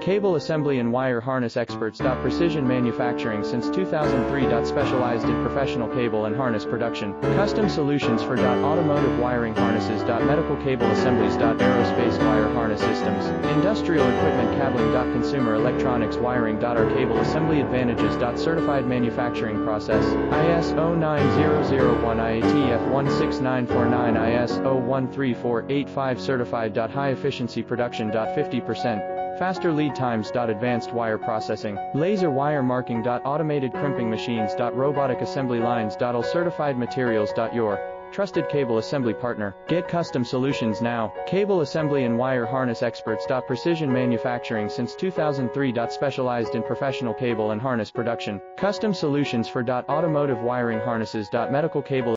Cable assembly and wire harness experts. Precision manufacturing since 2003. Specialized in professional cable and harness production. Custom solutions for automotive wiring harnesses. Medical cable assemblies. Aerospace wire harness systems. Industrial equipment cabling. Consumer electronics wiring. Our cable assembly advantages. Certified manufacturing process. AS9100 I-IATF 16949 IS013485 certified. High efficiency production. 50%. Faster lead times. Advanced wire processing. Laser wire marking. Automated crimping machines. Robotic assembly lines. All certified materials. Your trusted cable assembly partner. Get custom solutions now. Cable assembly and wire harness experts. Precision manufacturing since 2003. Specialized in professional cable and harness production. Custom solutions for automotive wiring harnesses. Medical cable